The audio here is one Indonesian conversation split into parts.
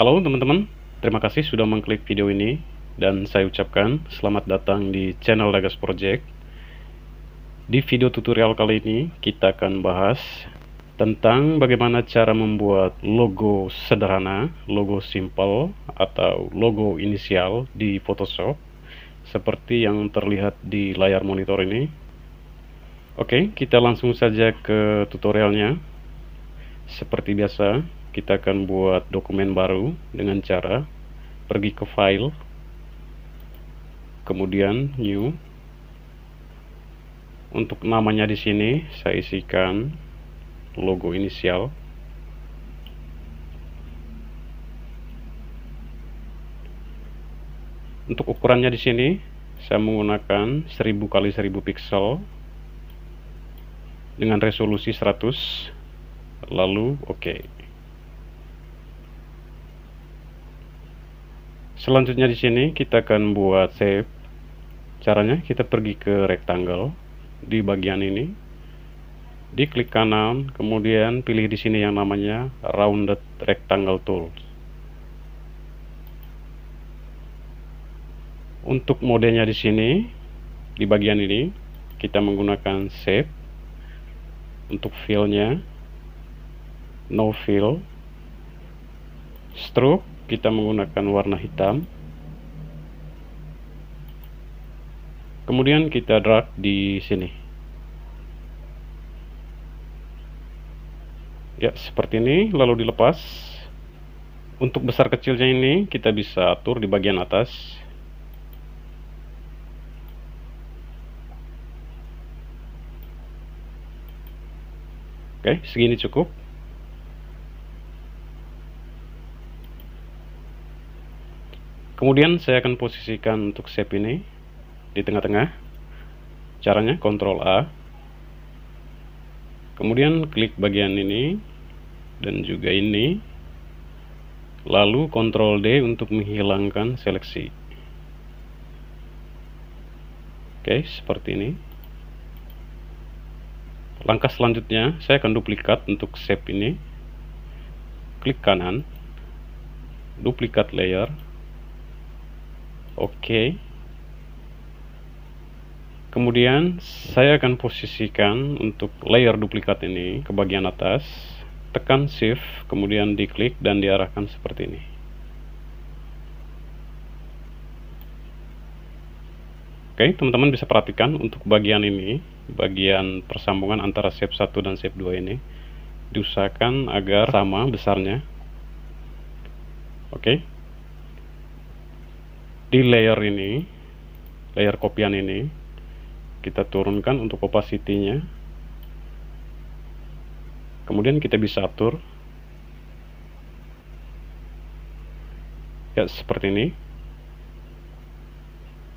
Halo teman-teman, terima kasih sudah mengklik video ini dan saya ucapkan selamat datang di channel Dagas Project. Di video tutorial kali ini kita akan bahas tentang bagaimana cara membuat logo sederhana, logo simple atau logo inisial di Photoshop seperti yang terlihat di layar monitor ini. Oke, kita langsung saja ke tutorialnya. Seperti biasa, kita akan buat dokumen baru dengan cara pergi ke file, kemudian new. Untuk namanya di sini saya isikan logo inisial. Untuk ukurannya di sini saya menggunakan 1000 x 1000 pixel dengan resolusi 100. Lalu oke. Selanjutnya di sini kita akan buat shape. Caranya kita pergi ke rectangle di bagian ini, diklik kanan, kemudian pilih di sini yang namanya rounded rectangle tool. Untuk modenya di sini di bagian ini kita menggunakan shape. Untuk fill-nya no fill. Stroke kita menggunakan warna hitam. Kemudian kita drag di sini. Ya, seperti ini, lalu dilepas. Untuk besar kecilnya ini kita bisa atur di bagian atas. Oke, segini cukup. Kemudian saya akan posisikan untuk shape ini di tengah-tengah. Caranya Ctrl A. Kemudian klik bagian ini dan juga ini. Lalu Ctrl D untuk menghilangkan seleksi. Oke, seperti ini. Langkah selanjutnya saya akan duplikat untuk shape ini. Klik kanan, duplikat layer. Oke. Kemudian saya akan posisikan untuk layer duplikat ini ke bagian atas. Tekan shift, kemudian diklik dan diarahkan seperti ini. Oke, teman-teman bisa perhatikan untuk bagian ini, bagian persambungan antara shape 1 dan shape 2 ini diusahakan agar sama besarnya. Oke. Di layer ini, layer kopian ini, kita turunkan untuk opacity-nya. Kemudian kita bisa atur. Ya, seperti ini.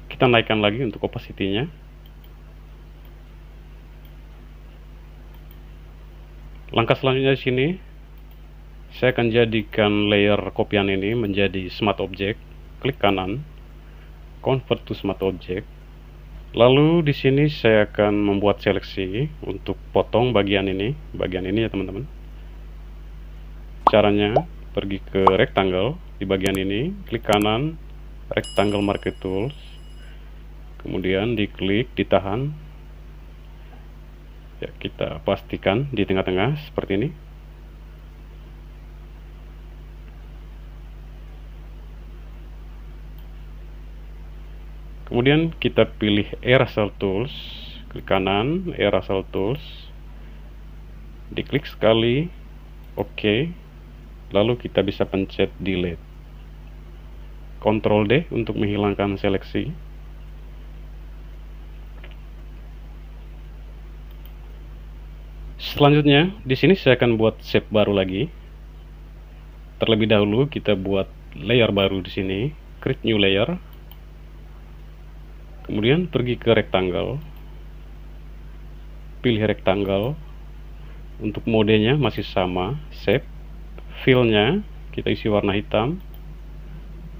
Kita naikkan lagi untuk opacity-nya. Langkah selanjutnya di sini, saya akan jadikan layer kopian ini menjadi smart object. Klik kanan, convert to smart object. Lalu di sini saya akan membuat seleksi untuk potong bagian ini ya teman-teman. Caranya pergi ke rectangle di bagian ini, klik kanan, rectangle marquee tools. Kemudian diklik, ditahan. Ya, kita pastikan di tengah-tengah seperti ini. Kemudian kita pilih Eraser Tools, klik kanan, Eraser Tools, diklik sekali, oke. Lalu kita bisa pencet Delete. Ctrl D untuk menghilangkan seleksi. Selanjutnya, di sini saya akan buat shape baru lagi. Terlebih dahulu kita buat layer baru di sini, create new layer. Kemudian pergi ke rectangle, pilih rectangle. Untuk modenya masih sama, shape. Fill-nya kita isi warna hitam.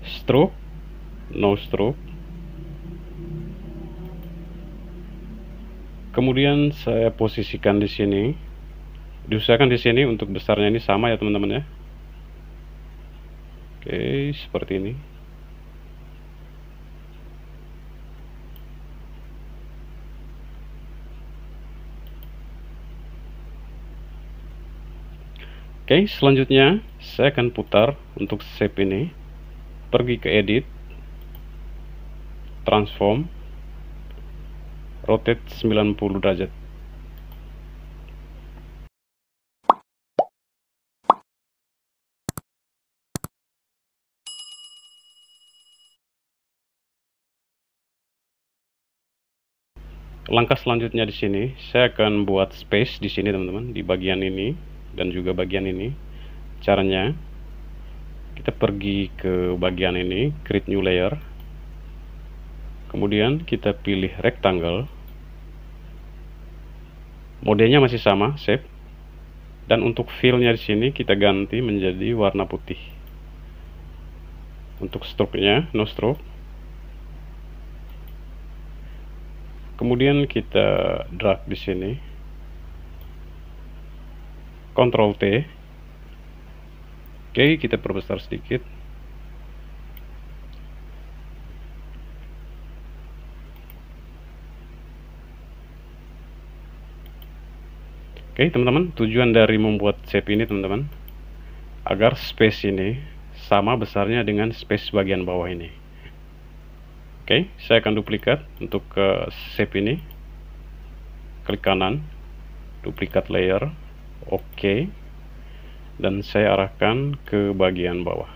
Stroke, no stroke. Kemudian saya posisikan di sini. Diusahakan di sini untuk besarnya ini sama ya teman-teman ya. Oke, seperti ini. Oke, selanjutnya saya akan putar untuk shape ini. Pergi ke edit, transform, rotate 90 derajat. Langkah selanjutnya di sini, saya akan buat space di sini teman-teman, di bagian ini dan juga bagian ini. Caranya, kita pergi ke bagian ini, create new layer. Kemudian kita pilih rectangle. Modenya masih sama, shape. Dan untuk fill-nya di sini kita ganti menjadi warna putih. Untuk stroke-nya, no stroke. Kemudian kita drag di sini, Ctrl T. Oke, kita perbesar sedikit. Oke, teman-teman, tujuan dari membuat shape ini teman-teman, agar space ini sama besarnya dengan space bagian bawah ini. Oke, saya akan duplikat untuk shape ini. Klik kanan, duplikat layer, oke. Dan saya arahkan ke bagian bawah.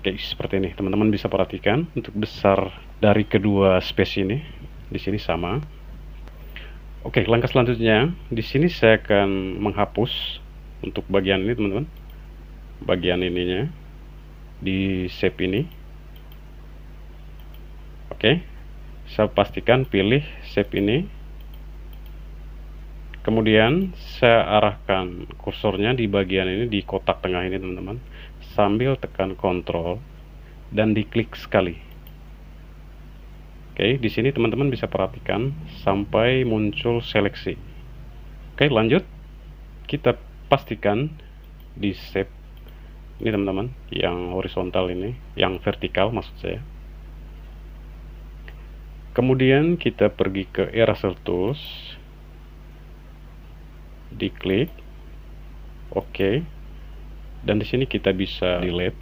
Oke, seperti ini. Teman-teman bisa perhatikan untuk besar dari kedua space ini. Di sini sama. Oke, langkah selanjutnya di sini saya akan menghapus untuk bagian ini, teman-teman. Bagian ininya di shape ini. Oke, saya pastikan pilih shape ini. Kemudian saya arahkan kursornya di bagian ini, di kotak tengah ini teman-teman, sambil tekan Ctrl dan diklik sekali. Oke, di sini teman-teman bisa perhatikan sampai muncul seleksi. Oke, lanjut. Kita pastikan di shape ini teman-teman, yang horizontal ini, yang vertikal maksud saya. Kemudian kita pergi ke Eraser Tools, diklik, oke, dan di sini kita bisa delete,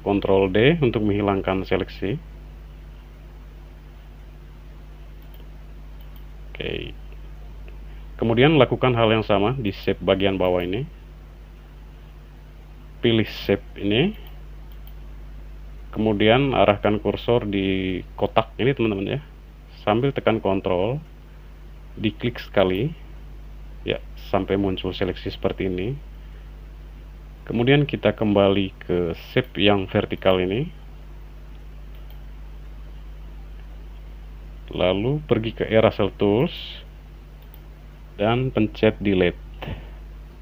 Ctrl D untuk menghilangkan seleksi. Oke, kemudian lakukan hal yang sama di shape bagian bawah ini, pilih shape ini. Kemudian arahkan kursor di kotak ini teman-teman ya, sambil tekan Ctrl, diklik sekali ya sampai muncul seleksi seperti ini. Kemudian kita kembali ke shape yang vertikal ini, lalu pergi ke Eraser Tools dan pencet delete.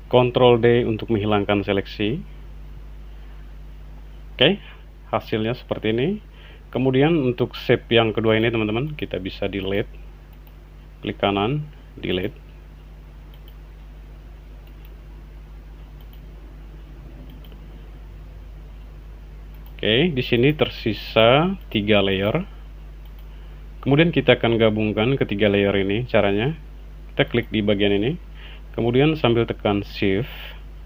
Ctrl D untuk menghilangkan seleksi. Oke, hasilnya seperti ini. Kemudian untuk shape yang kedua ini teman-teman, kita bisa delete, klik kanan, delete. Oke, di sini tersisa 3 layer. Kemudian kita akan gabungkan ketiga layer ini. Caranya, kita klik di bagian ini, kemudian sambil tekan Shift,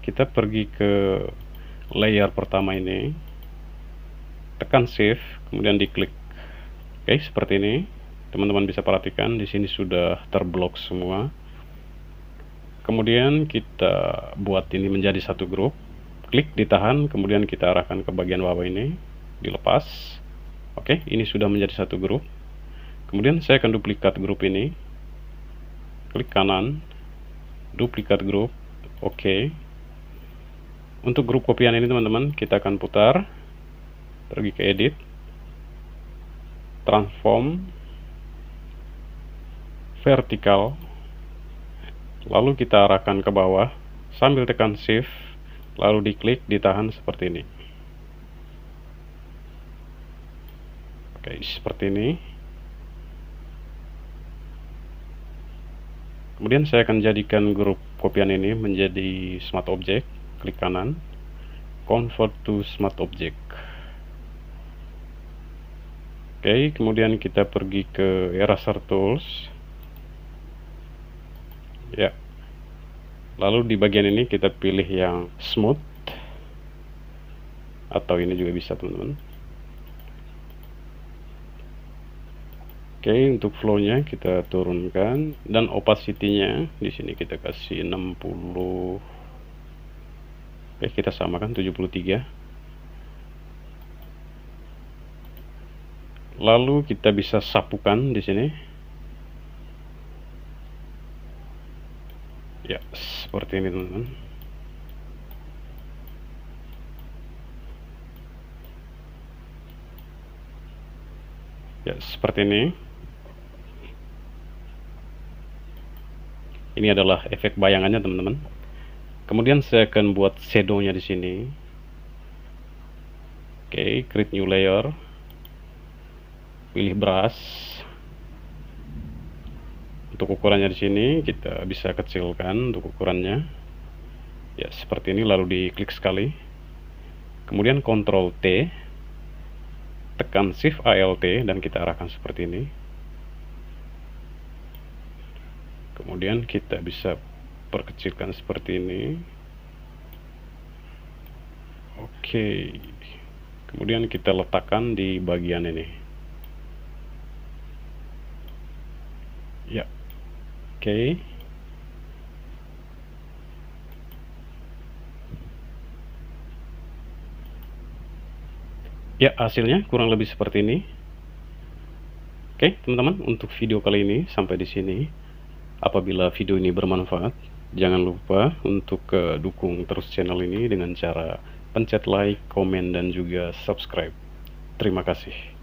kita pergi ke layer pertama ini, tekan Shift, kemudian diklik. Oke, seperti ini. Teman-teman bisa perhatikan di sini sudah terblok semua. Kemudian kita buat ini menjadi satu grup. Klik, ditahan, kemudian kita arahkan ke bagian bawah ini, dilepas. Oke, ini sudah menjadi satu grup. Kemudian saya akan duplikat grup ini. Klik kanan, duplikat grup. Oke. Untuk grup kopian ini teman-teman, kita akan putar. Pergi ke edit, transform, vertikal, lalu kita arahkan ke bawah sambil tekan shift, lalu diklik, ditahan seperti ini. Oke, seperti ini. Kemudian saya akan jadikan grup kopian ini menjadi smart object. Klik kanan, convert to smart object. Oke, kemudian kita pergi ke eraser tools. Ya. Lalu di bagian ini kita pilih yang smooth, atau ini juga bisa, teman-teman. Oke, untuk flow-nya kita turunkan, dan opacity-nya di sini kita kasih 60. Oke, kita samakan 73. Lalu kita bisa sapukan di sini. Ya, seperti ini, teman-teman. Ya, seperti ini. Ini adalah efek bayangannya, teman-teman. Kemudian saya akan buat shadow-nya di sini. Oke, create new layer. Pilih brush. Untuk ukurannya di sini kita bisa kecilkan untuk ukurannya. Ya, seperti ini, lalu diklik sekali. Kemudian Ctrl T. Tekan Shift Alt dan kita arahkan seperti ini. Kemudian kita bisa perkecilkan seperti ini. Oke. Kemudian kita letakkan di bagian ini. Ya. Oke. Ya, hasilnya kurang lebih seperti ini. Oke, teman-teman, untuk video kali ini sampai di sini. Apabila video ini bermanfaat, jangan lupa untuk dukung terus channel ini dengan cara pencet like, komen, dan juga subscribe. Terima kasih.